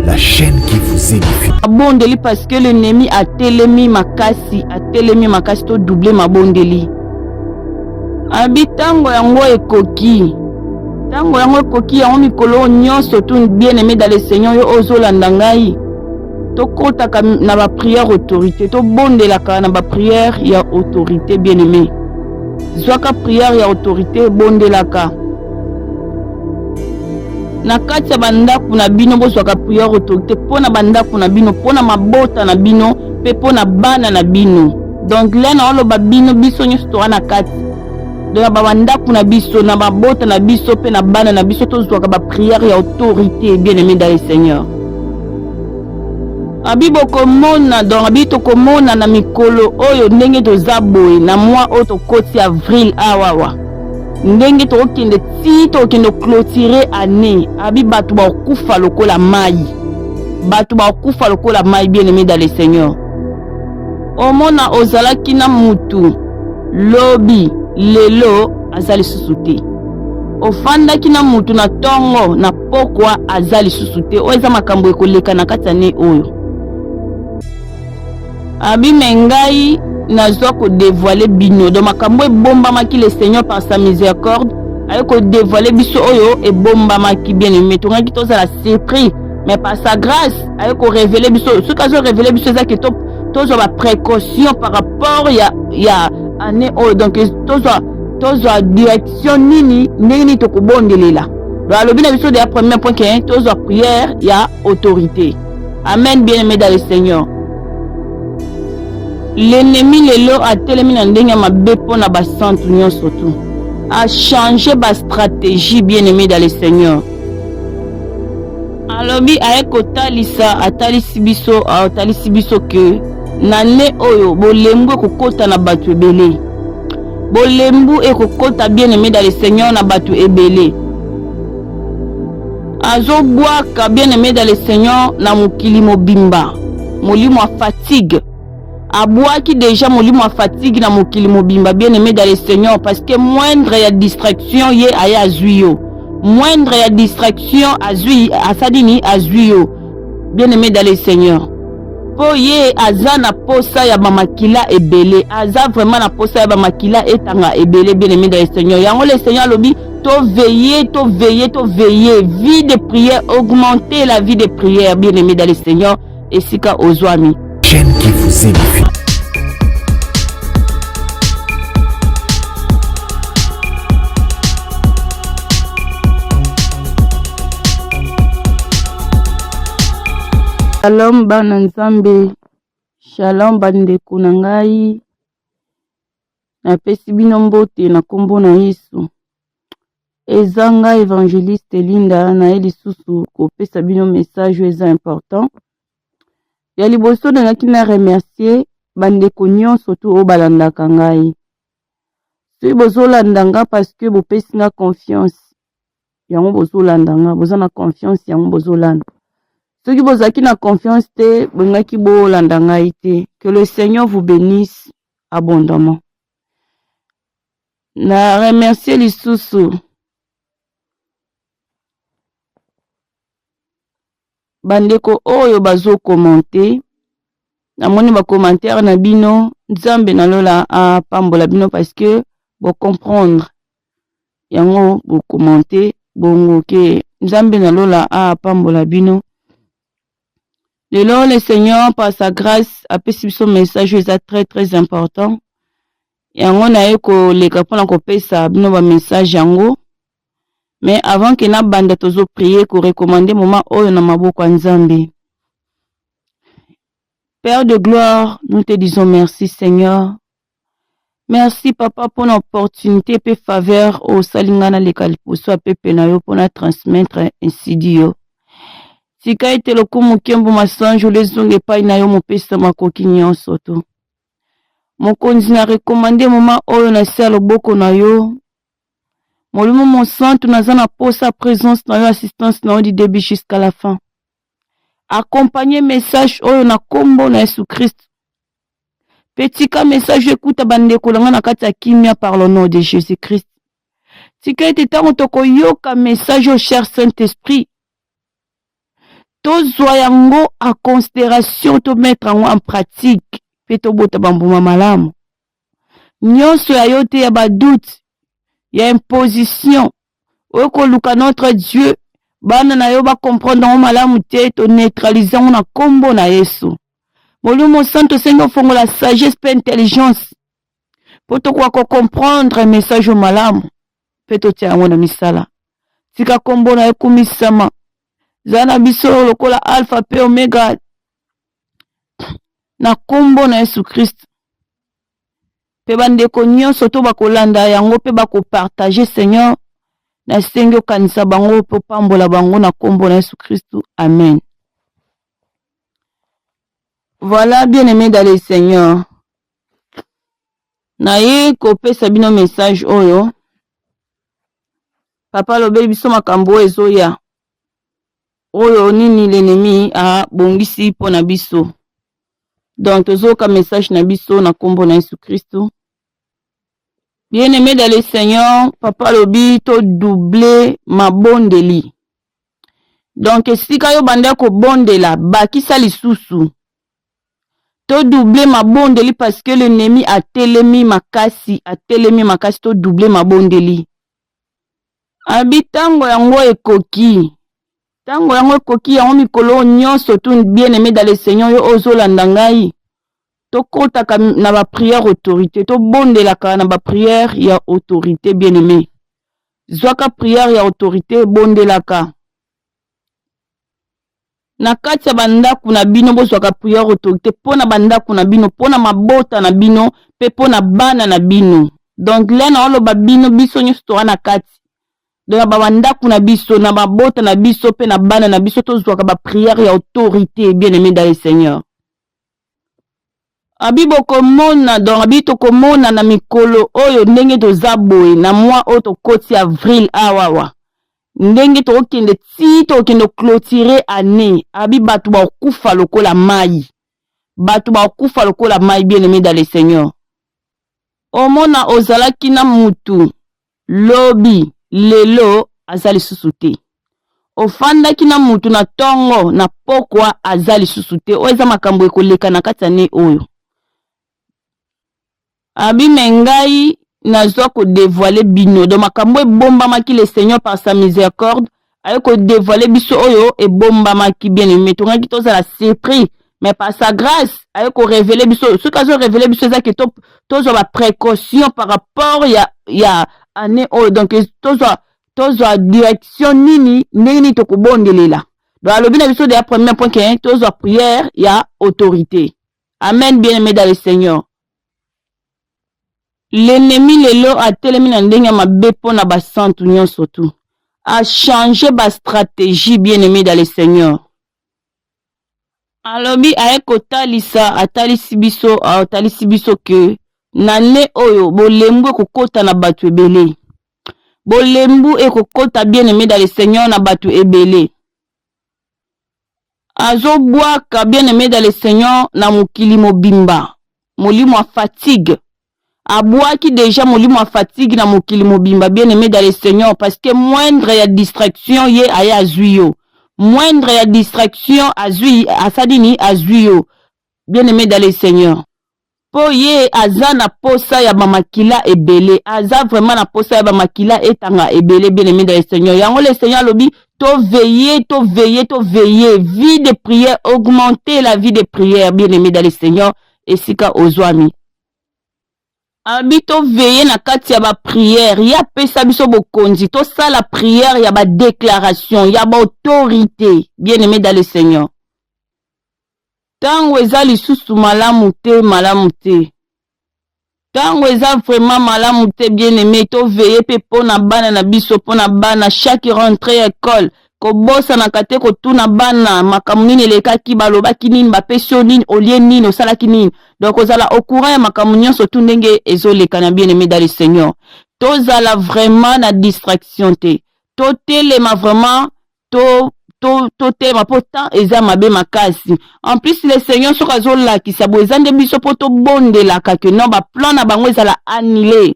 la chaîne qui vous édifie. Mabondeli parce que l'ennemi a télémi makasi, to doublé mabondeli. Habitango yango ekoki. Tango yango ekoki yango mikolo nyonso tout bien aimé dans le Seigneur yo ozolanda ngai. To kota na ba prière autorité, to bondela ka na ba prière ya autorité bien aimé. Zwaka prière ya autorité bondela ka. Na kati ya bandaku na bino bozwaka prière autorité pona bandaku na bino, pona mabota na bino, pe pona bana na bino. Donc là na oloba bino biso nyonso to na kati. Donc bandaku na biso na mabota na biso pe na bana na biso tozwaka ba prière ya autorité bien aimé dans le Seigneur. Abibo komona donc abito komona na mikolo oyo ndenge tozaboye na mois oyo tokoti avril awawa. Ndenge tokende ti tokende clôturer année abi batu ba kufa lokola mai. Batu ba kufa lokola mai bien aimé dans le Seigneur. Omona ozalaki na mutu lobi lelo azali susute. Ofandaki na mutu na tongo na pokwa azali susute. Oeza makambo ekoleka na kati année oyo. Abi mengai nazwa ko dévoiler bino donc makambo e bomba maki le Seigneur par sa miséricorde ayo ko dévoiler biso oyo e bomba maki bien aimé to ngaki toza la surpris mais par sa grâce ayo ko révéler biso ce kazo révéler biso za ke tozo ba précaution par rapport ya année oyo donc tozo direction nini to ko bondelela donc alobi na biso de la premier point que tozo prière ya autorité. Amen bien aimé dans le Seigneur. L'ennemi lelo a telemi na ndenge ma bepo na ba centre surtout a changé ba stratégie bien aimé dans le Seigneur. Alobi aeko talisa atalisi biso que nane oyo bolembu ekokota na batu ebele. Bolembu ekokota bien aimé dans le Seigneur na batu ebele. Azo boaka bien aimé dans le Seigneur na mokili mobimba. Molimo a fatigue. Abouaki déjà molimo a fatigue na mokili mobimba bien aimé dans le Seigneur parce que moindre ya distraction ye aya azuyo. Moindre ya distraction azui asadini azuyo bien aimé dans le Seigneur. Po ye aza na posa ya bamakila ebele, aza vraiment na posa ya bamakila etanga ebele bien aimé dans le Seigneur. Yango le Seigneur lobi to veiller, vie de prière, augmenter la vie de prière bien aimé dans le Seigneur et sika ozwami. Chaîne qui vous édifie. Shalom bana nzambe, shalom bandeko na ngai, napesi bino mbote na kombo na Yesu. Ezanga évangéliste Linda na elisusu kopesa bino message eza important. Ya liboso nangaki na remercier bandeko nyonso tu o balandaka ngai. Si bozolandanga parce que bopesi nga confiance. Yango bozolandanga, boza na confiance yango bozolanda. Soki bozaki na confiance te, bongaki bolanda ngai te. Que le Seigneur vous bénisse abondamment. Na remercier lisusu bandeko oyo bazo commenter. Namoni ba commentaire na bino, nzambe na lola a pambola bino parce que bo comprendre. Yango bo commenter bongo ke nzambe na lola a pambola bino. Le Seigneur par sa grâce a pesi son message est très très important. Yango na eko leka pona ko pesa bino ba message yango. Mais avant que na banda tozo prier ko recommander moment oyo na maboko ya Nzambe. Père de gloire, nous te disons merci Seigneur. Merci Papa pour l'opportunité et faveur au salingana lekali poso pepe na yo pour na transmettre ainsi dio. Sika ete lokumu kembo masanjo lezonge pai na yo mopesa makoki nyonso to. Mokonzi na recommander moment oyo na se loboko na yo. Molimo mon santo naza na posa présence na yo assistance na yo du début jusqu'à la fin. Accompagner message oyo na kombo na Yesu Christ. Petit ka message écoute bandeko langa na kati ya kimia par le nom de Jésus Christ. Tika ete tango toko yoka message au cher Saint-Esprit. tozwa yango en considération, to mettre yango en pratique, pe tobota bambuma malamu. Nyonso ya yo te ya badoute, ya imposition, oyo koluka notre Dieu, bana na yo ba comprendre yango malamu te, to neutraliser yango na kombo na Yesu. Molimo santo sengo fongola sagesse pe intelligence, po tokoka ko comprendre message malamu, pe totia yango na misala. Tika kombo na ekumisama, zana biso lokola alpha pe omega, na kombo na Yesu Christ. Pe bandeko nyonso to bakolanda yango pe bakopartage Seigneur, na sengi okanisa bango po pambola bango na kombo na Yesu Christ. Amen. Voilà, bien-aimés dans le Seigneur. Naye kopesa bino message oyo. Papa lobeli biso makambo ezoya. Oyo nini l'ennemi a bongisi po na biso. Donc tozoka message na biso na kombo na Yesu Christ. Bien-aimé dans le Seigneur, Papa lobi to doubler ma bondeli. Donc sika yo banda ko bondela bakisa lisusu. To doubler ma bondeli parce que l'ennemi a telemi makasi to doubler ma bondeli. Abitango yango ekoki. Tango yango ekoki yango mikolo nyonso tu bien-aimé dans le Seigneur yo ozolanda ngai. To kotaka na ba prière autorité, to bondelaka na ba prière ya autorité bien-aimé. Zwaka prière ya autorité bondelaka. Na kati ya bandaku na bino bozwaka prière autorité pona bandaku na bino, pona mabota na bino, pe pona bana na bino. Donc là na oloba bino biso nyonso to na kati. Donc ba bandaku na biso, na mabota na biso, pe na bana na biso tozwaka ba prière ya autorité bien-aimé dans le Seigneur. Abi bokomona donc abi tokomona na mikolo oyo ndenge tozaboe na mwa oyo tokoti avril awawa ndenge tokende ti tokende clôturer année abi batu ba okufa lokola mai bien-aimé dans le Seigneur. Omona ozalaki na mutu lobi lelo azali susute ofandaki na mutu na tongo na pokwa azali susute o eza makambo ekoleka na kati année oyo. Abi mengai nazwa ko dévoiler bino do makambo ebombamaki le Seigneur par sa miséricorde ayo ko dévoiler biso oyo ebombamaki bien-aimé tongaki tozala surpris mais par sa grâce ayo ko révéler biso ce kazo révéler biso za ke tozwa ba précaution par rapport ya année oyo donc tozwa direction nini ndenge to kobondelela do alobi na biso de premier point que tozwa prière ya autorité. Amen, bien-aimé dans le Seigneur. L'ennemi lelo a telemi na ndenge mabe pona ba santu nyonso tu. A changé ba stratégie bien-aimé dans le Seigneur. Alobi aeko talisa atalisi biso ke nane oyo bolembu ekokota na batu ebele. Bolembu ekokota bien-aimé dans le Seigneur na batu ebele. Azo bwaka bien-aimé dans le Seigneur na mokili mobimba. Molimo a fatigue. Abouaki déjà molimo a fatigue na mokili mobimba bien-aimé dans le Seigneur parce que moindre ya distraction ye aya azuyo. Moindre ya distraction asadini azuyo. Bien-aimé dans le Seigneur. Po ye aza na posa ya bamakila ebele. Aza vraiment na posa ya bamakila etanga ebele bien-aimé dans le Seigneur. Yango le Seigneur lobi to veiller. Vie de prière, augmenter la vie de prière bien-aimé dans le Seigneur. Et sika ozwami. Abito veiller na kati ya ba prière ya pesa biso bokonzi to ça la prière ya ba déclaration ya ba autorité bien-aimé dans le Seigneur. Tango eza lisusu malamu te. Tango eza vraiment malamu te bien-aimé to veiller pe pona bana na biso pona bana chaque rentrée école ko bossa na kate ko tuna bana makamu nini lekaki balobaki nini bapesio nini olie nini osalaki nini donc ozala au courant ya makamu nyonso tu ndenge ezoleka na bien-aimé dans le Seigneur. Tozala vraiment na distraction te. To telema vraiment to telema po temps eza mabe makasi. En plus le Seigneur soka zolakisa bo ezande biso po to bondelaka ke non ba plan na bango ezala annulé.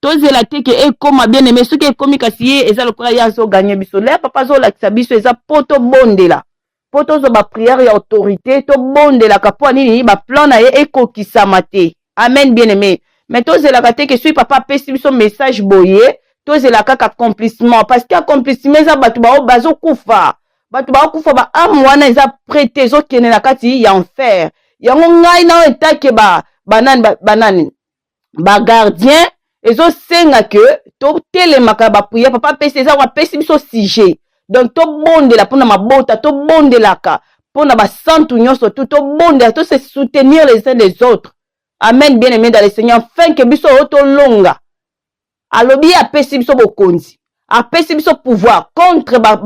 Tozela te ke ekoma bien-aimé soki ekomi kasi ye eza lokola ya zo gagner biso. Le papa zo lakisa biso eza poto bondela. po tozwa ba prière ya autorité to bondelaka po nini ba plan na ye ekokisama te. Amen bien aimé. Mais tozelaka te ke soki papa apesi biso message boye tozelaka kaka accomplissement parce que accomplissement eza bato bao bazokufa. Bato bakufa ba ame wana eza prêté ezokende na kati ya enfer. Yango ngai na etake banani ba gardien ezosenga ke totelemaka ba prière papa apesi eza apesi biso sujet. Donc tobondela mpona mabota tobondelaka mpona basantu nyonso tobondela to se soutenir les uns les autres. Amen bien aimé dans le Seigneur afin que biso otolonga alobi apesi biso bokonzi apesi biso pouvoir contre ba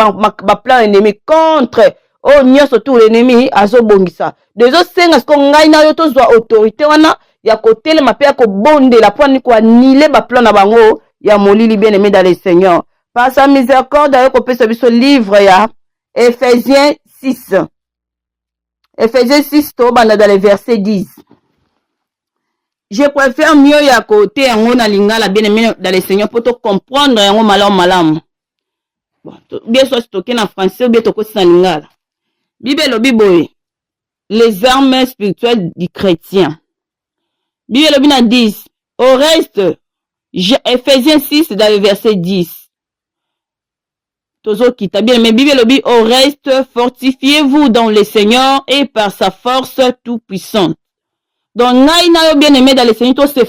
plan ennemi contre nyonso tout l'ennemi azobongisa dezo senga sko ngai na yo tozwa autorité wana ya kotelema pe ya kobondela po ni ko anile ba plan na bango ya molili bien aimé dans le Seigneur. Par sa miséricorde ayo kopesa biso livre ya Ephésiens 6. Ephésiens 6 to banda dans le verset 10. Je préfère mieux ya côté yango na lingala bien aimé dans le Seigneur pour te comprendre yango malam. Bon, bien soit stocké en français ou bien toko na lingala. Bible lobi boye. Les armes spirituelles du chrétien. Bible lobi na 10. Au reste, Ephésiens 6 dans le verset 10. Tozo kita bien mais Bible lobi au reste fortifiez-vous dans le Seigneur et par sa force tout puissante. Donc, ngai na yo bien aimé dans le Seigneur, to se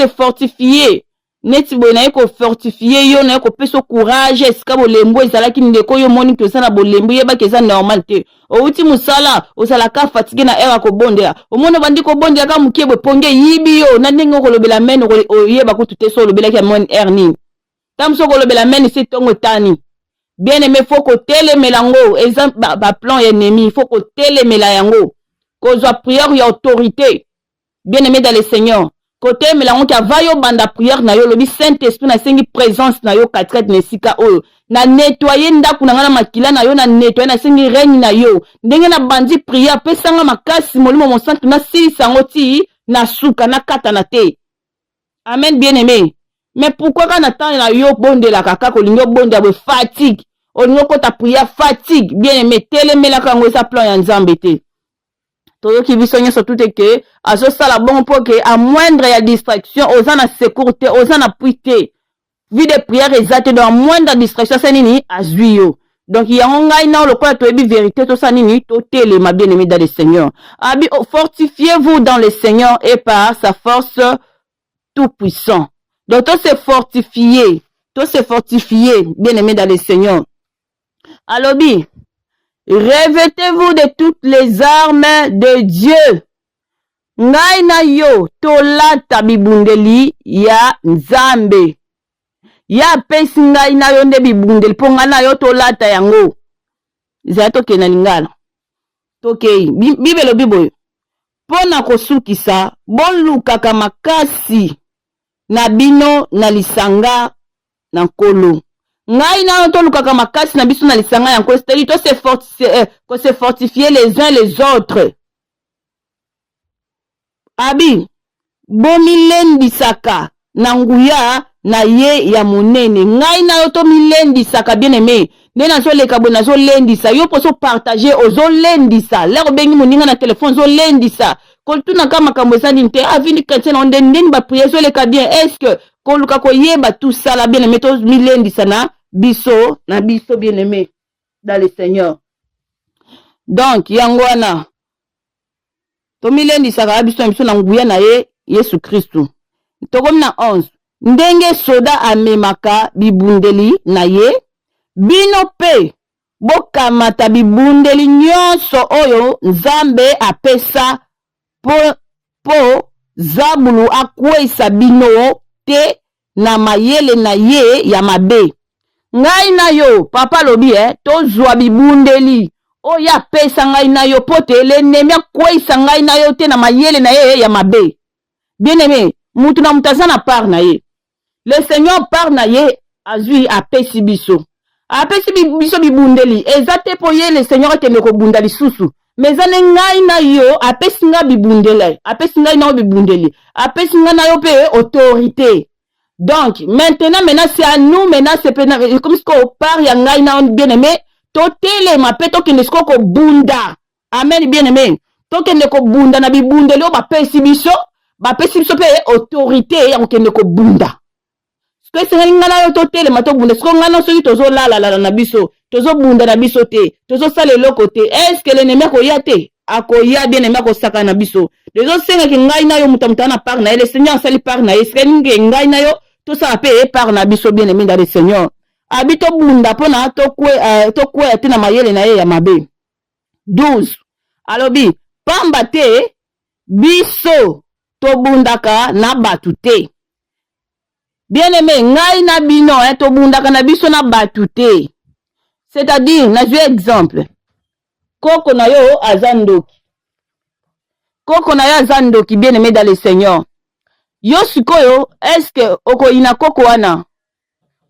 fortifier. Neti boy na yo ko fortifier yo na yo ko peso courage, eska bolembo ezalaki ndeko yo moni que ça na bolembo yeba que ça normal te. O uti musala, osala ka fatigué na era ko bondela. O mona bandi ko bondela ka mukie bo ponge yibi yo, na ndenge ko lobela men o yeba ko tuté so lobela ki mon erning. Tam so ko lobela men c'est tongo tani. Bien aimé, faut que télémélango, exemple, plan ennemi, il faut que télémélango, qu'on soit prière et autorité. Bien aimé dans le Seigneur. Côté mélango qui a vaillé banda prière na yo, le Saint-Esprit na sengi présence na yo, katret nesika oyo. Na nettoyer ndaku na ngana makila na yo, na nettoyer na sengi règne na yo. Ndenge na bandi prière, pesanga makasi, molimo mon centre, na sili sangoti, na suka, na kata na te. Amen, bien aimé. Mais pourquoi quand on attend na yo bonde la kaka, ko lingo bonde ya fatigue? On nous ta prière fatigue bien aimé télémela kango sa plan ya nzambe te to ki bisonyo surtout que azo sala bon pour que à moindre ya distraction ozana sécurité ozana puité vie de prière exacte dans moindre distraction c'est nini azuyo donc il y a ngai na le quoi to bi vérité to sa nini to téléma bien aimé dans le Seigneur abi fortifiez-vous dans le Seigneur et par sa force tout puissant donc to se fortifier bien aimé dans le Seigneur. Alobi, revêtez-vous de toutes les armes de Dieu. Ngai na yo tolata bibundeli ya nzambe. Ya pesi ngai na yo nde bibundeli ponga na yo tolata yango. Za toke na lingala. Toke Bible lobi boyo. Pona kosukisa bolukaka makasi na bino na lisanga na nkolo. Ngai na to lukaka makasi na biso na lisanga yango c'est-à-dire to se fortifier les uns les autres. Abi bomilendisaka na nguya na ye ya monene. Ngai na yo to milendisaka bien aimé. Nena so leka bona so lendisa yo poso partager ozo lendisa. Lero bengi moninga na téléphone zo lendisa. Koltuna kama kambosa ninte avini chrétien on ndeni ba prier so leka bien. Est-ce que koluka ko yeba tout ça la bien aimé to milendisa na biso bien aimé dans le Seigneur. Donc yangwana to milendi saka biso na nguya na ye Yesu Kristu. Tokomi na 11 ndenge soda amemaka bibundeli na ye bino pe bokamata bibundeli nyonso oyo Nzambe apesa po zabulu akwesa bino te na mayele na ye ya mabe. Ngai na yo papa lobi tozwa bibundeli oya pesa ngai na yo pote l'ennemi akwesa ngai na yo te na mayele na ye ya mabe. Bien aimé, mutu na mutazana par na ye. Le Seigneur par na ye azui apesi biso. Apesi biso bibundeli ezate po ye le Seigneur te ko bundali susu. Mais ane ngai na yo apesi nga bibundeli. Apesi ngai na yo bibundeli. Apesi nga na yo pe autorité. Donc, maintenant, c'est à nous, maintenant, c'est comme ce qu'on parle, il bien aimé, totele ma pe to kende ko bunda. Amen, bien aimé. To kende ko bunda na bibunda leo ba pesi biso pe autorité ya kende ko bunda. Ce que c'est ngana yo totele ma to bunda, ce ko ngana so tozo la na biso, tozo bunda na biso te, tozo sale lokote. Est-ce que l'ennemi ko yate? Akoya bien aimé ko saka na biso. Dezo senga ki ngai na yo mutamta na par na, le Seigneur sali par na, est-ce que ngai na yo tout ça peut par na biso bien aimé dans le Seigneur. Habito bunda pona to kwe tina mayele na ye ya mabe. 12. Alobi pamba te biso to bundaka na batute. Bien aimé ngai na bino to bundaka na biso na batute. C'est-à-dire na je exemple. Koko na yo azandoki. Koko na yo azandoki bien aimé dans le Seigneur. Yo sikoyo est-ce que oko ina koko wana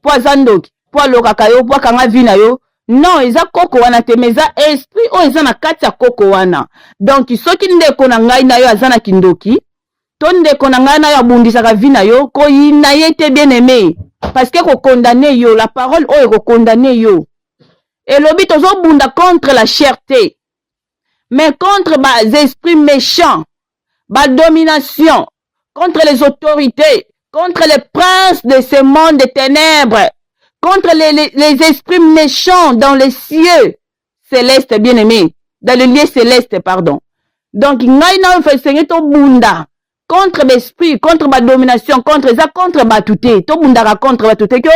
po azandoki po lokaka yo po kanga vina yo? Non, eza koko wana te, mais eza esprit o eza na kati ya koko wana. Donc soki ndeko na ngai na yo azana kindoki, to ndeko na ngai na yo abundisaka vina yo, ko ina ye te bien aimé, parce que ko condamner yo, la parole o ko condamner yo. Et lobi tozo bunda contre la cherté, mais contre les esprits méchants, ba domination, contre les autorités, contre les princes de ce monde des ténèbres, contre les esprits méchants dans les cieux célestes, bien-aimés, dans le lieu céleste, pardon. Donc, ngaina fait Seigneur to bunda contre l'esprit, contre ma domination, contre ça, contre batute, to bunda contre batute que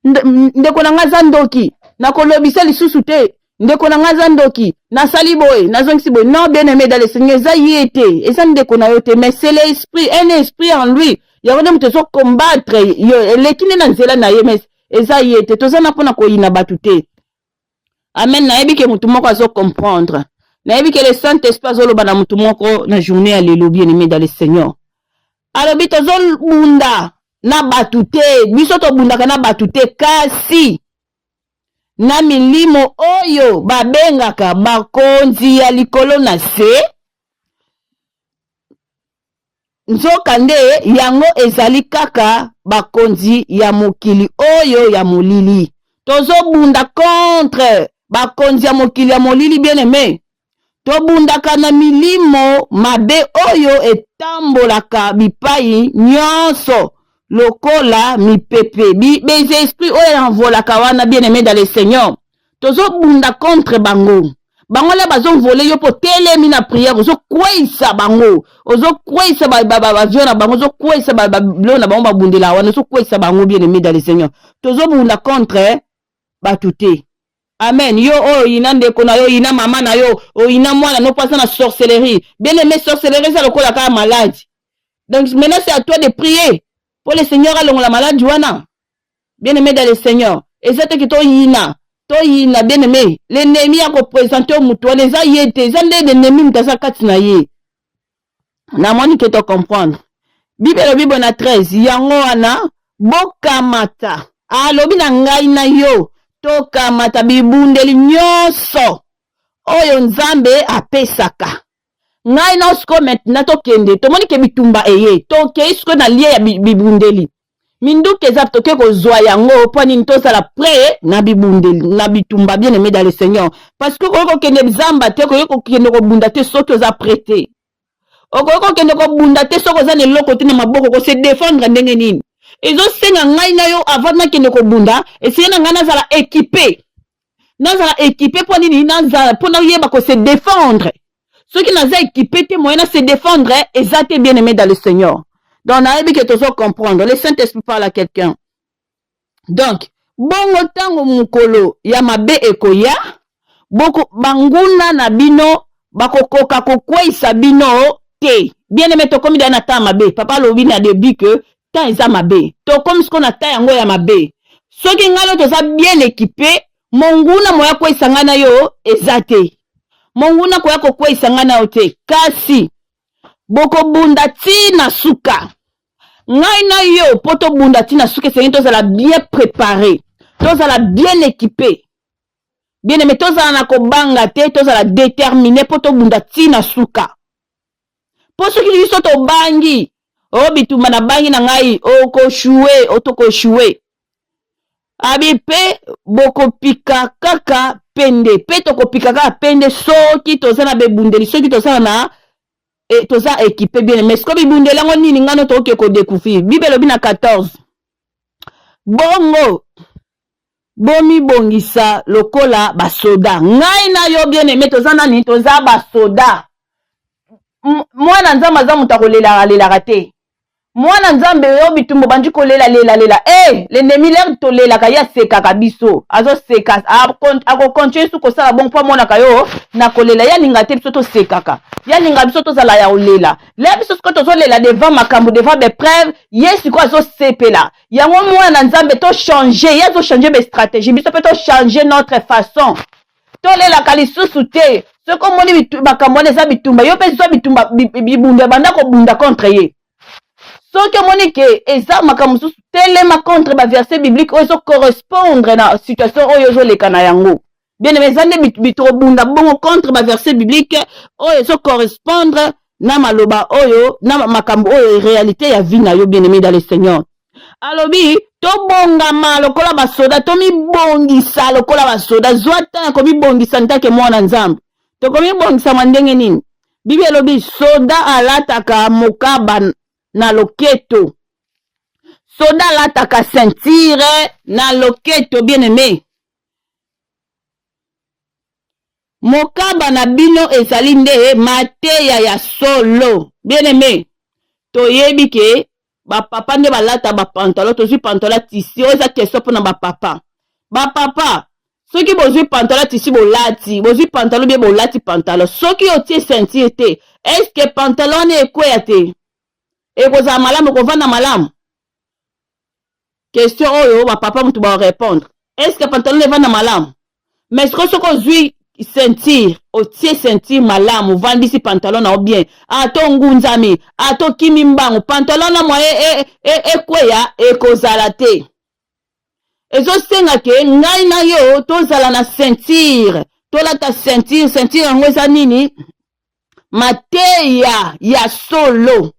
ndeko na ngazandoki, na kolobisa lisusu te, ndeko na ngazandoki, na saliboy, na zonksiboy, non bien-aimé dans le Seigneur, ça y était, et ça ndeko na yote, mais c'est l'esprit, un esprit en lui, il y a vraiment te combattre, l'équine na nzela na yemes. Eza yete tozana pona ko ina batute. Amen. Na yebi ke mutu moko azo comprendre. Na yebi ke le Saint-Esprit azoloba na mutu moko na journée alléluia bien-aimé dans le Seigneur. Alobi tozo bunda na batute, biso to bunda kana batute kasi na milimo oyo babengaka bakonzi ya likolo na se. Nzoka nde yango ezali kaka bakonzi ya mokili oyo ya molili. Tozo bunda contre bakonzi ya mokili ya molili bien aimé. To bunda kana milimo mabe oyo etambolaka bipai nyonso lokola mipepe. Des esprits oyo envolaka wana bien aimé dans le Seigneur. Tozo bunda contre bango. Bango la bazon volé yo po telemi na prière ozo kwesa bango ozo kwesa ba viona bango ozo kwesa ba blona bango babundela wana ozo kwesa bango bien aimé dans le Seigneur tozo bunda contre batute. Amen. Yo o ina ndeko na yo ina mama na yo o ina mwana no pasa na sorcellerie bien aimé sorcellerie ça lokola ka maladie. Donc maintenant c'est à toi de prier pour le Seigneur alongo la maladie wana bien aimé dans le Seigneur et ça te ki to ina toyina bien aimé l'ennemi a représenté au mutu les a yete zande l'ennemi mutaza kati na ye na moni ke to comprendre Bible na 13 yango wana bokamata alobi na ngai na yo tokamata bibundeli nyonso oyo nzambe apesaka ngai na usko maintenant tokende tomoni ke bitumba eye toke isko na lie ya bibundeli minduke za toke kozwa yango po nini tozala prêt na bibundeli na bitumba bien aimé dans le Seigneur parce que ko kende bizamba te ko kende ko bunda te soki oza prêté ko kende ko bunda te soki oza neloko te na maboko ko se défendre ndenge nini ezo senga ngai na yo avant na kende ko bunda essayer na ngai nazala équipé po nini nazala po na yeba ko se défendre soki naza équipé te moyen na se défendre ezate bien aimé dans le Seigneur. Donc, on a que tu dois comprendre. Le Saint-Esprit parle à quelqu'un. Donc, bongo tango mukolo ya mabe ekoya, boko banguna na bino, bako koka kokweisa bino te. Bien aimé to komi na ta mabe. Papa lobi na début que ta isa mabe. To comme ce qu'on a ta yango ya mabe. Soki ngalo to sa bien équipé, monguna moya kweisa ngana yo ezate. Monguna koya kokweisa ngana yo te. Kasi boko bunda ti na suka. Ngai na yo poto bunda ti na suka c'est tozala bien préparé. Tozala bien équipé. Bien aimé tozala na kobanga te, tozala déterminé poto bunda ti na suka. Po soki biso to bangi, o bitumba na bangi na ngai okoshue otokoshue abi pe bokopika kaka pende pe tokopika kaka pende soki toza na bebundeli soki toza na toza équipé bien mais siko bibundeli yango nini ngano toke kodécouvrir Bible elobi na 14 bongo bomibongisa lokola basoda ngai na yo bien aimé toza nani toza basoda mwana nzambe aza moto akolelaka te mwana nzambe yo bitumbo bandi kolela lela l'ennemi l'air tolelaka ya sekaka biso azoseka akokontinue su kosala bon mpo amonaka yo na kolela ya linga te biso tosekaka ya linga biso tozala ya olela le biso siko tozolela devant makambo devant bepreuve ye siko azosepela yango mwana nzambe tochange ye azochange bestratégie biso mpe tochange notre façon tolelaka lisusu te soki omoni makambo wana eza bitumba yo mpe zwa bitumba bibunda ebanda kobunda contre ye soki omoni ke eza makambo mosusu telema contre baverset biblique oyo ezocorrespondre na situation oyo ozoleka na yango bien aimé eza nde bitobunda bongo contre baverset biblique oyo ezocorrespondre na maloba oyo na makambo oyo réalité ya vie na yo bien aimé dans le Seigneur alobi tobongama lokola basoda tomibongisa lokola basoda zwa tana komibongisa ntake mwana nzambe tokomibongisa ndenge nini Bible elobi soda alataka mokaba na loketo soda alataka ceinture na loketo bien aimé mokaba na bino ezali nde mateya ya solo bien aimé toyebi ke bapapa nde balata bapantalon tozwi pantalon tisi oyo eza question mpona bapapa soki bozwi pantalon tisi bolati bozwi pantalon bie bolati pantalon soki otie ceinture te eske pantalon wana ekweya te ekozala malamu ekovanda malamu question oyo bapapa mutu barépondre eske pantalon evanda malamu mais soki ozwi ceinture otie ceinture malamu ovandisi pantalon na o bien ato ngunzami ato kimi mbangu pantalon na moye ekweya ekozala te ezosenga ke ngai na yo tozala na ceinture tolata ceinture yango eza nini mateya ya solo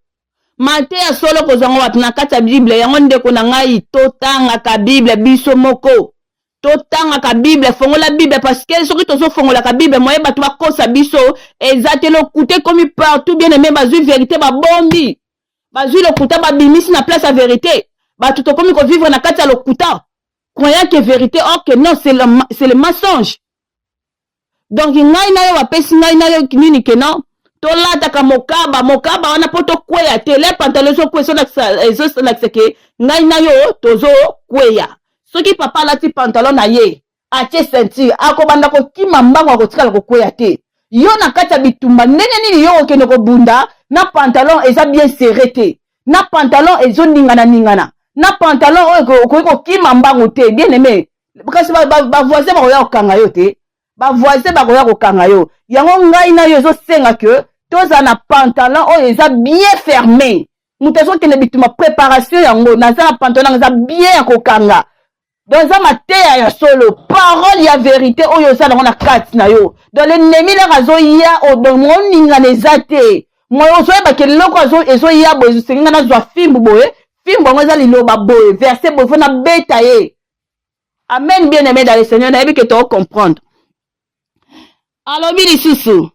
mateya solo kozango wapi na kati ya bible yango ndeko na ngai totangaka bible biso moko totangaka bible fongola bible parce que soki tozofongolaka bible moye bato bakosa biso eza te lokuta komi partout bien aimé bazwi vérité babombi bazwi lokuta babimisi na place ya vérité bato tokomi kovivre na kati ya lokuta croyant que vérité or que non c'est le mensonge donc ngai na yo bapesi ngai na yo nini ke non tolataka mokaba wana po tokweya te le pantalon ezolakisa ke ngai na yo tozokweya soki papa alati pantalon na ye atie ceinture akobanda kokima mbango akotikala kokweya te yo na kati ya bitumba ndenge nini yo okende kobunda na pantalon eza bien serré te na pantalon ezoningana na pantalon oyo okoki kokima mbango te bien aimé kasi bavoisin bakoya kokanga yo te bavoisin bakoya kokanga yo yango ngai na yo ezosenga ke toza na pantalon oyo eza bien fermé moto azokende bitumba préparation yango naza na pantalon eza bien ya kokanga donc eza mateya ya solo parole ya vérité oyo eza nango na kati na yo donc l'ennemi lere azoya moningana eza te moyo ozoyeba ke leloko ezoya boye ezosenga nazwa fimbu boye fimbu yango eza liloba boye verset boye fona beta ye amen bien aimé dans le Seigneur nayebi ke tocomprendre alobi lisusu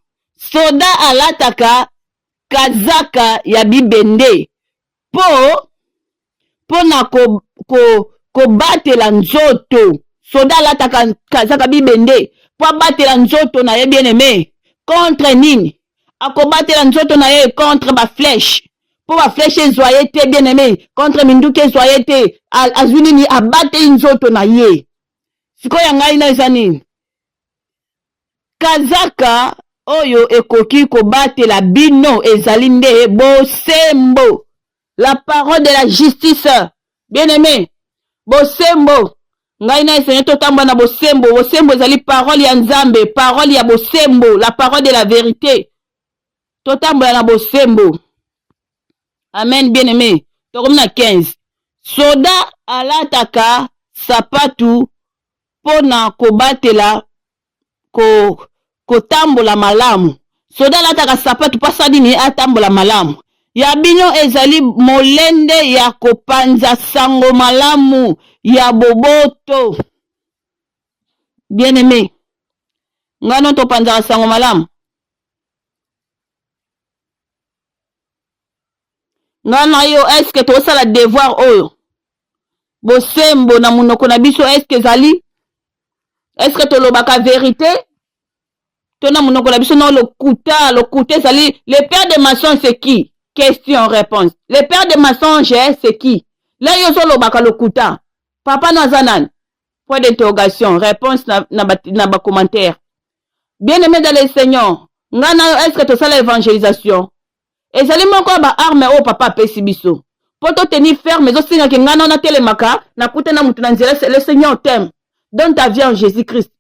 soda alataka kazaka ya bibende po na kobatela nzoto soda alataka kazaka bibende po abatela nzoto na ye bien aimé contre nini akobatela nzoto na ye contre baflèche po baflèche ezwa ye te bien aimé contre minduki ezwa ye te azwi nini abateli nzoto na ye sikoyo ya ngai na eza nini kazaka oyo ekoki kobatela bino ezali nde bosembo la parole de la justice bien aimé bosembo ngai na esene totamba na bosembo ezali parole ya nzambe parole ya bosembo la parole de la vérité totambola na bosembo amen bien aimé tokomi na 15 soda alataka sapatu pona kobatela kotambola malamu soda alataka sapatu pasa nini atambola malamu ya bino ezali molende ya kopanza sango malamu ya boboto. Bien aimé, ngano topanza sango malamu. Ngana yo est-ce que tosala devoir oyo bosembo na munoko na biso est-ce que ezali? Est-ce que tolobaka vérité? Tona munoko na biso non lokuta ezali. Le père de mensonges c'est qui? Question réponse. Le père de mensonges c'est qui? Là yo lobaka lokuta. Papa nazanan. Point d'interrogation. Réponse na ba commentaire. Bien aimé dans le Seigneur. Ngana est-ce que tosala évangélisation? Ezali moko ba arme o papa pesi biso. Poto tenir ferme zo singa ke ngana na telemaka na kuta na mutu na nzela. Le Seigneur t'aime. Donne ta vie en Jésus-Christ.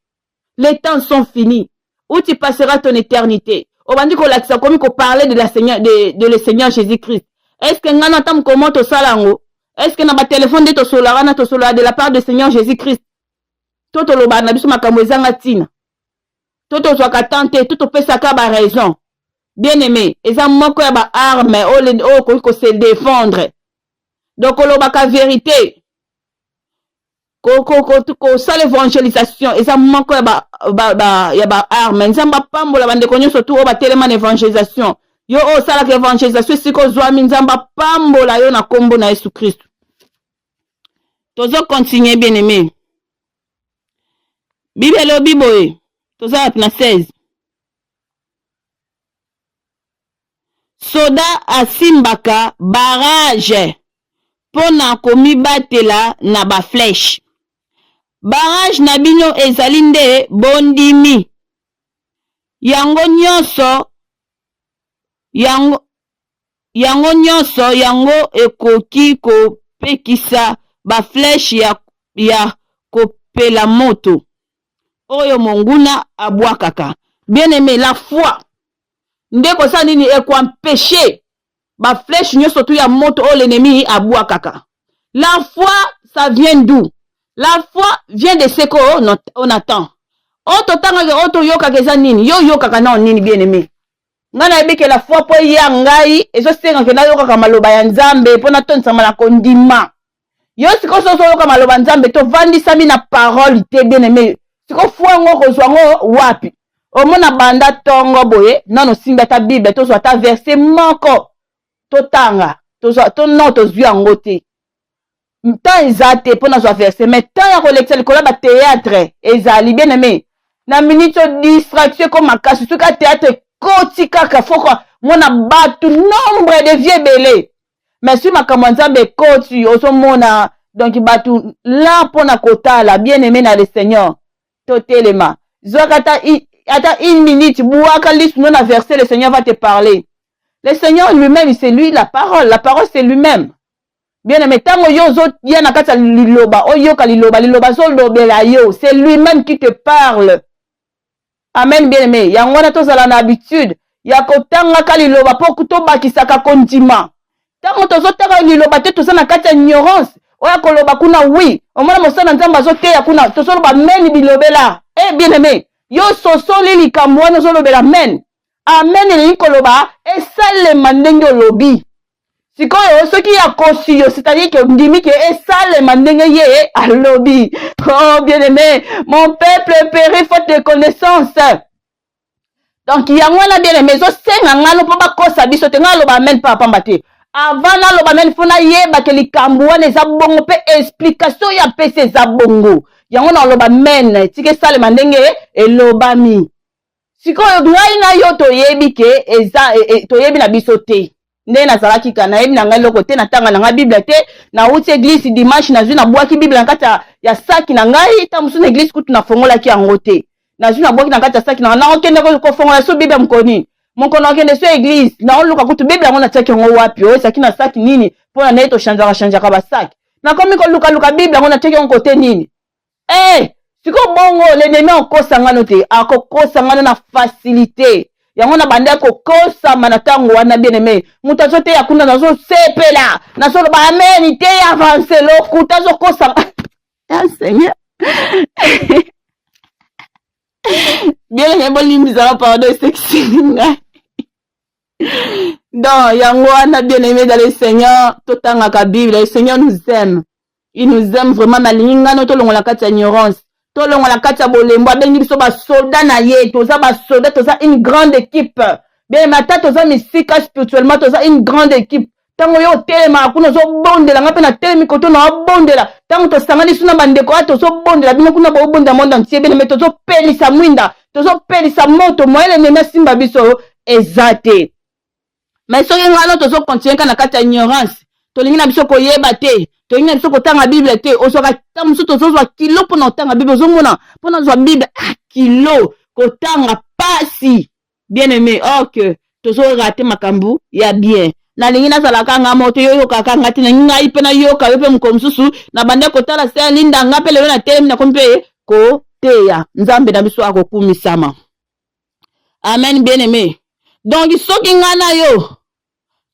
Les temps sont finis. Où tu passeras ton éternité. Au bandi ko lakisa komi ko parler de la Seigneur de le Seigneur Jésus-Christ. Est-ce que ngana tam comment to salango? Est-ce que na ba téléphone de to solara na to solara de la part du Seigneur Jésus-Christ? Toto loba na biso makambo ezanga tina. Toto zwaka tante, toto pesaka ba raison. Bien aimé, eza moko ya ba arme o ko se défendre. Donc olobaka vérité. Ko sala évangélisation, eza moko ya ba arme. Nzamba pambola bande konyo surtout o ba telema na évangélisation. Yo o sala ke évangélisation siko zwami nzamba pambola yo na kombo na Yesu Christ. Tozo continuer bien aimé. Bibelo biboye. Tozo na 16. Soda asimbaka barrage pona komibatela na ba flèche. Barrage na bino ezali nde bondimi. Yango nyonso yango ekoki kopekisa ba flèche ya kopela moto. Oyo monguna abwakaka. Bien aimé, la foi. Ndeko sa nini empêcher ba flèche nyonso tu ya moto o l'ennemi abwakaka. La foi, ça vient d'où? La foi vient de ce qu'on attend. Oto tanga oto yoka keza nini? Yo yoka kana nini bien aimé. Ngana ebike la foi po ya ngai ezo senga ke na yoka ka maloba ya Nzambe po na tonsa mala kondima. Yo siko so yoka maloba Nzambe to vandisa mi na parole te bien aimé. Siko foi ngo kozwa ngo wapi? Omona banda tongo boye nano simba ta Bible to so ta verset moko to tanga to no to zwi yango te. Tant ezate pona zo verset mais tant ya collecter le ba théâtre ezali bien aimé. Na minute distraction comme makasi suka théâtre koti kaka foko mona batu nombre de vieux belé. Mais si makambo Nzambe koti oso mona donc batu là pona kotala bien aimé na le Seigneur. To telema. Zokata attends une minute, non a versé, le Seigneur va te parler. Le Seigneur lui-même, c'est lui la parole c'est lui-même. Bien aimé, tango yo zo yana kata liloba, oyoka liloba zo lobela yo, c'est lui-même qui te parle. Amen bien aimé. Yango na tozala na habitude, ya kotanga ka liloba po kutoba kisaka kondima. Tango tozo tanga liloba te toza na kata ignorance, oya koloba kuna oui, omona mosana Nzamba zo te ya kuna, tozo loba meni bilobela. Eh bien aimé. Yo soso lili kamwana zo lobela amen. Amen ni koloba esalema ndenge lobi. Sikoyo soki ya kosi yo c'est-à-dire que ndimi que esalema ndenge ye alobi. Oh bien aimé, mon peuple périt faute de connaissance. Donc yango na bien aimé zo senga ngalo po bakosa biso te ngalo ba amen pa pamba te. Avant na loba amen fona yeba ke likambo wana eza bongo pe explication ya pese za bongo. Yango na loba men tike sale mandenge elobami. Sikoyo ngai na yo toyebi ke eza toyebi na biso te. Nde na zalaki kana yebi na ngai loko te na tanga na ngai Bible te na uti église dimanche na zwi na bwaki Bible na kata ya saki na ngai ta musu na église kutu na fongola ki yango te. Na zwi na bwaki na kata saki na okende ko fongola so Bible mkoni. Mkono okende so église na oluka kutu Bible yango na tsaki yango wapi o saki na saki nini pona na eto chanja ka ba saki. Na komi ko luka Bible yango na tsaki yango kote nini. Eh, siko bongo l'ennemi okosa ngano te, akokosa ngano na facilité. Yango na bande kokosa manatango wana bien aimé. Muta zote ya kuna nazo sepela, nazo ba amen te avancer lo kuta zo kosa. Ah Seigneur. Bien aimé bon limisa pardon sexy. Donc, yango wana bien-aimé dans le Seigneur, totanga ka Bible, le Seigneur nous aime. Il nous aime vraiment, malinga no tolongo la kati ya ignorance. Tolongo la kati ya bolembo, abengi biso ba soldat na ye, toza ba soldat, toza une grande équipe. Bien, mata toza misika spirituellement, toza une grande équipe. Tango yo telema kuna zo bondela ngape na telemi koto na bondela. Tango to sangani suna bandeko ato zo bondela bino kuna ba bonda monde entier bien mais tozo pelisa mwinda, tozo pelisa moto moyele nena simba biso ezate. Mais soki ngano tozo continuer kana kati ya ignorance. Tolingi na biso koyeba te, tolingi na biso kotanga Bible te, osoka tamusu tozo zwa kilo pona otanga Bible ozomona pona zwa Bible kilo kotanga pasi. Bien aimé, que tozo rater makambu ya bien. Na lingi na salaka nga moto yo kaka ngati na ngai pe na yo ka pe mkomsusu na bande kotala se linda nga pe lelo na telemi na kompe ko teya nzambe na biso akokumisama. Amen bien aimé. Donc soki nga na yo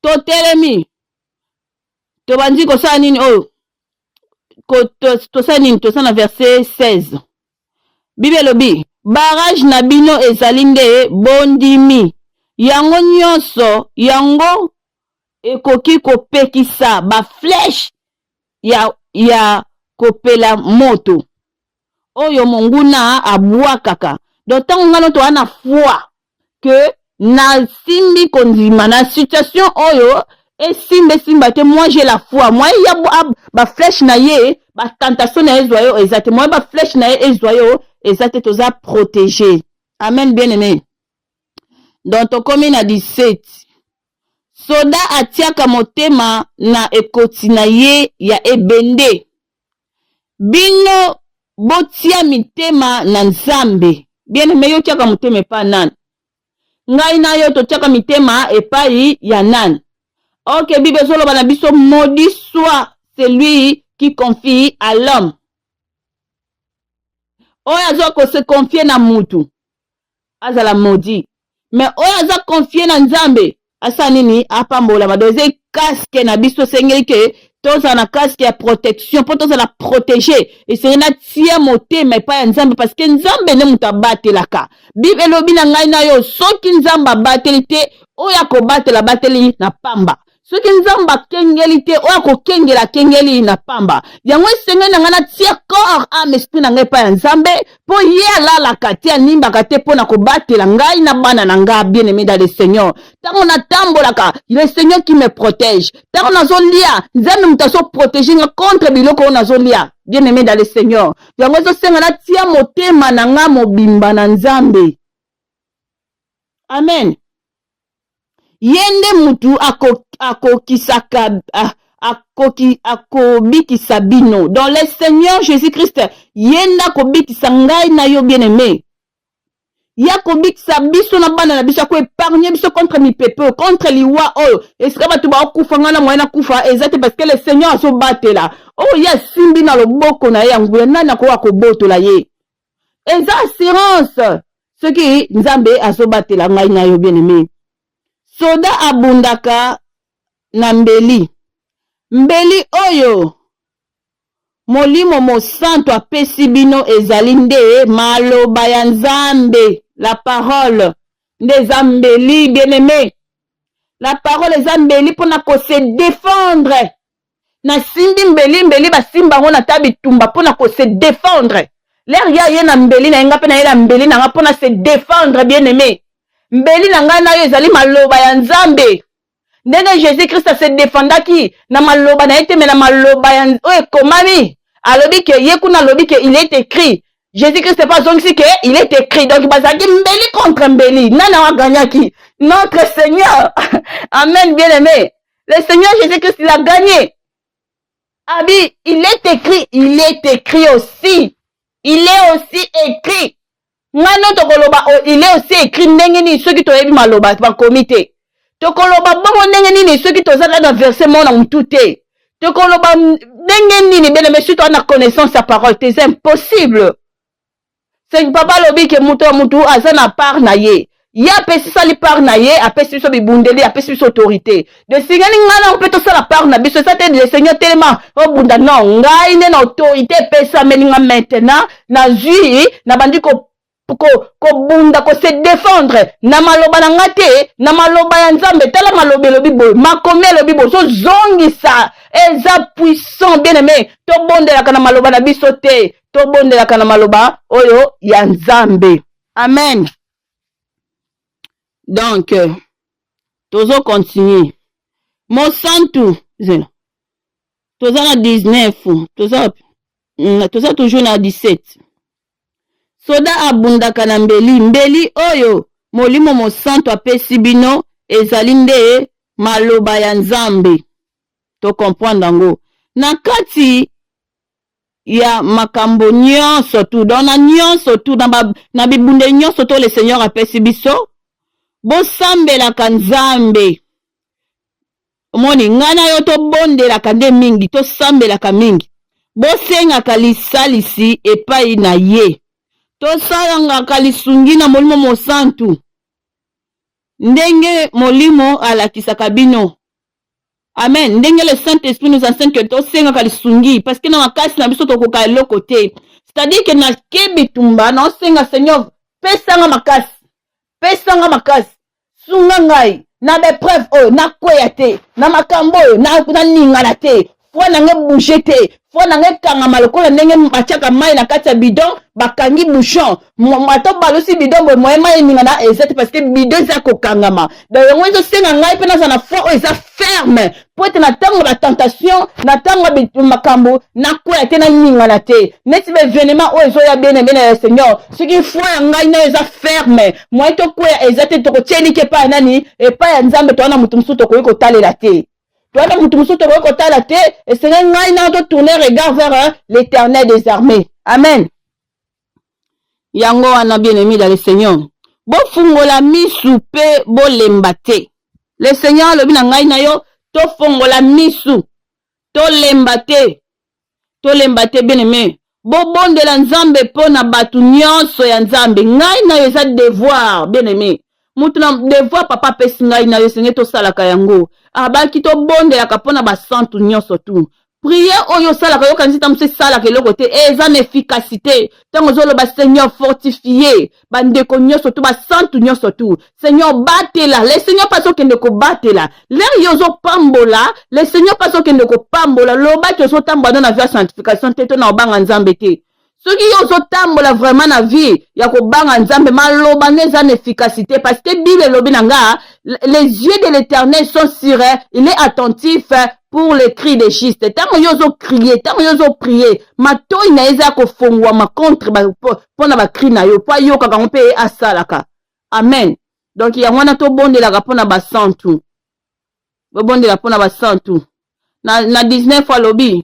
to telemi to bandi ko sa nini ko to sa nini to sa na verset 16. Bible lobi barrage na bino ezali nde bondimi yango nyonso yango ekoki kopekisa ba flèche ya kopela moto oyo monguna abwakaka. Donc tango ngano to ana foi que na simbi kondima na situation oyo simba te moi j'ai la foi moi ya ba flèche na ye ba tentation na ezoyo ezate moi ba flèche na ye ezoyo ezate toza protégé. Amen bien aimé. Donc to komi na 17 soda atiaka motema na ekoti na ye ya ebende. Bino botia mitema na Nzambe. Bien aimé yo tiaka motema epa nani? Ngai na yo to tiaka mitema epai ya nani? Ok, Bible zoloba na biso maudit soit celui qui confie à l'homme. Oyo azo ko se confier na mutu azala maudit. Mais oyo azo confier na Nzambe asa nini apambola madoze casque na biso sengeli ke toza na casque ya protection po toza la protéger et c'est na tia motema epa ya Nzambe parce que Nzambe ne mutabatelaka. Bible lobi na ngai na yo soki Nzamba bateli te oya ko batela bateli na pamba. Soki Nzamba kengeli te oya ko kengela kengeli na pamba. Yango sengeli na ngana tia corps âme esprit na ngai pa ya Nzambe po ye alala katia nimba kate po na ko batela ngai na bana na ngai bien aimé dans le Seigneur. Tango na tambolaka, le Seigneur qui me protège. Tango na zolia, Nzambe mutaso protéger nga contre biloko na zolia. Bien aimé dans le Seigneur. Yango zo senga na tia motema na nga mobimba na Nzambe. Amen. Yende mutu akobikisa bino. Dans le Seigneur Jésus-Christ, yenda kobikisa ngai na yo bien aimé. Ya kobikisa biso na bana na biso ko épargner biso contre mi pepe, contre liwa oyo. Est-ce que batu ba okufa ngana moyena kufa exact parce que le Seigneur aso batela. Oh ya simbi na loboko na ye ngwe nana ko akobotola ye. Eza assurance. Ce qui Nzambe aso batela ngai na yo bien aimé. Soda abundaka na mbeli. Mbeli oyo molimo mosanto apesi bino ezali nde maloba ya Nzambe. La parole nde zambeli bien aimé. La parole eza mbeli pona ko se défendre. Na simbi mbeli basimba ngo na tabi tumba pona ko se défendre. L'air ya ye na mbeli na nga pe na ye na mbeli na nga pona se défendre bien aimé. Mbeli na nga na yo ezali maloba ya Nzambe. Ndenge Jésus-Christ se défendaki na maloba na ete me na maloba ya oye komami. Alobi ke ye kuna alobi ke il est écrit. Jésus-Christ c'est pas zongi que il est écrit. Donc bazaki mbeli contre mbeli. Nana wa gagnaki. Notre Seigneur. Amen bien aimé. Le Seigneur Jésus-Christ il a gagné. Abi, il est écrit. Il est écrit aussi. Il est aussi écrit. Ngano tokoloba il est aussi écrit ndenge ni ceux qui toyebi maloba ba comité. Tokoloba bongo ndenge nini ceux qui tozala dans verset mona mutute. Tokoloba ndenge nini bene mais surtout na connaissance sa parole, c'est impossible. C'est papa lobi ke mutu aza na part na ye. Ya pesi sali part na ye, apesi biso bibundeli, apesi biso autorité. De singani ngana on peut to sala part na biso ça te le Seigneur tellement oh bunda non, ngai ne na autorité pesa meninga maintenant na zui na bandi ko bunda ko se défendre na maloba na ngate na maloba ya nzambe tala malobe lobi boy makomé lobi boy so zongisa eza puissant bien aimé to bondelaka na maloba na biso te to bondelaka na maloba oyo ya nzambe. Amen. Donc tozo continuer Monsanto zela toza na 19 toza toujours na 17 soda abundaka na mbeli oyo molimo Monsanto apesi bino ezali nde maloba ya nzambe to comprendre yango na kati ya makambo nyonso tu dona nyonso tu na bibunde nyonso to le Seigneur apesi biso bosambelaka nzambe. Omoni ngana yo to bondelaka nde mingi to sambelaka mingi bosengaka lisalisi epai na ye tosalangaka lisungi na molimo Monsanto ndenge molimo alakisaka bino. Amen. Ndenge le Saint-Esprit nous enseigne que tosengaka lisungi parce que na makasi na biso tokoka eloko te, c'est-à-dire que na kebitumba na osenga Seigneur pesanga makasi sunga ngai na bepreuve oyo nakweya te na makambo oyo na ningana te fo nange bouger te fo nange kangama lokola ndenge batiaka mai na kati ya bidon bakangi bouchon mwato balosi bidon boye moye mai ningana eza te parce que bidon eza kokangama donc yango ezosenga ngai mpe naza na foi oyo eza ferme po ete na ntango na tentation na ntango makambo nakweya te na ningana te neti baévénement oyo ezoya bene ya Seigneur soki foi ya ngai nayo eza ferme moye tokweya eza te tokotieliki epai ya nani epai ya nzambe towana motu mosusu tokoki kotalela te. Toi, mutu musu to ko tala te et c'est ngai na to tourner regard vers l'Éternel des armées. Amen. Yango wana bien-aimé dans le Seigneur. Bo fungola misu pe bo lembate. Le Seigneur le bina ngai na yo to fungola misu to lembate. To lembate bien-aimé. Bo bonde la nzambe pona batu nyonso ya nzambe. Ngai na yo za devoir bien-aimé. Mutu na devoir papa pesi ngai na yo senge to salaka yango. Abaki to bonde la kapona ba santu nyonso tu. Prière oyo salaka yo kanisi tamse salaka eloko te eza na efficacité. Tango zolo ba Seigneur fortifié, ba ndeko nyonso tu ba santu nyonso tu. Seigneur batela, le Seigneur paso kende ko batela. L'air yozo pambola, le Seigneur paso kende ko pambola. Loba ki yozo tambola na via sanctification te to na obanga nzambe te. Soki yozo tambola vraiment na vie ya ko banga nzambe maloba neza na efficacité parce que Bible lobi nanga les yeux de l'Éternel sont sur elle, il est attentif pour les cris des justes. Tant yozo crier, tant yozo prier, mato ina eza ko fongwa ma contre pona ba cri na yo, pa yo kaka mpe asalaka. Amen. Donc ya wana to bonde la pona ba santu. Bo bonde la pona ba santu. Na 19 fois lobi.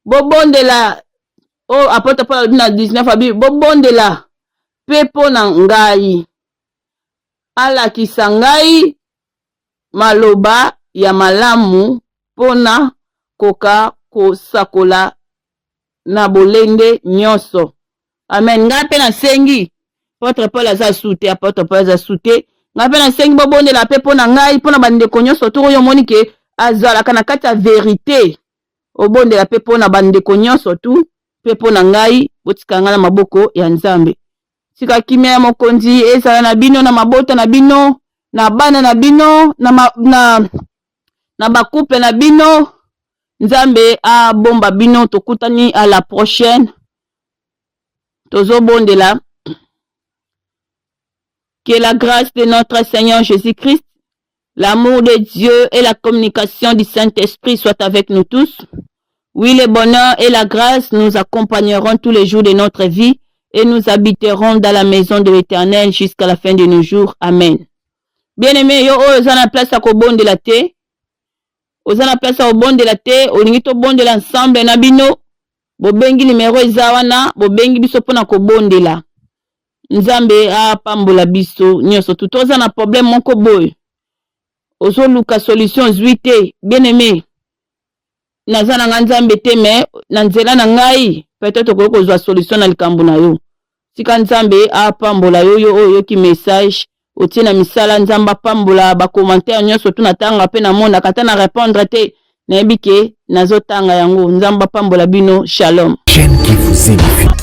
Bo bonde la oh apôtre Paul na 19 abi bo bonde la pepo na ngai. Ala kisangai maloba ya malamu pona koka kosakola na bolende nyonso. Amen. Ngape na sengi apôtre Paul aza soute apôtre Paul aza soute ngape na sengi bo bonde la pepo na ngai pona bandeko nyonso to yo moni ke azala kana kati ya vérité o bonde la pepo na bandeko nyonso tu pepo na ngai botikanga na maboko ya nzambe. Sika kimia ya mokonzi ezala na bino na mabota na bino na bana na bino na bakouple na bino nzambe a bomba bino tokutani à la prochaine tozo bondela. Que la grâce de notre Seigneur Jésus-Christ, l'amour de Dieu et la communication du Saint-Esprit soient avec nous tous. Oui, le bonheur et la grâce nous accompagneront tous les jours de notre vie et nous habiterons dans la maison de l'Éternel jusqu'à la fin de nos jours. Amen. Bien-aimé, yo ozana place à kobon de la terre. Ozana place au bon de la terre, oningito bon de l'ensemble na bino. Bobengi numéro ezawana, bobengi biso pona kobon de la. Nzambe a pambola biso, nyoso tout ozana problème moko boy. Ozo luka solution zuite, bien-aimé. Nazana nzambe te me na nzela na ngai peut-être ko kozwa solution na likambo na yo. Sika nzambe a pambola yo ki message otie na misala nzamba pambola ba commentaire nyonso tu na tanga pe na mona kata na répondre te na bike nazotanga yango nzamba pambola bino. Shalom. Chaîne qui vous édifie.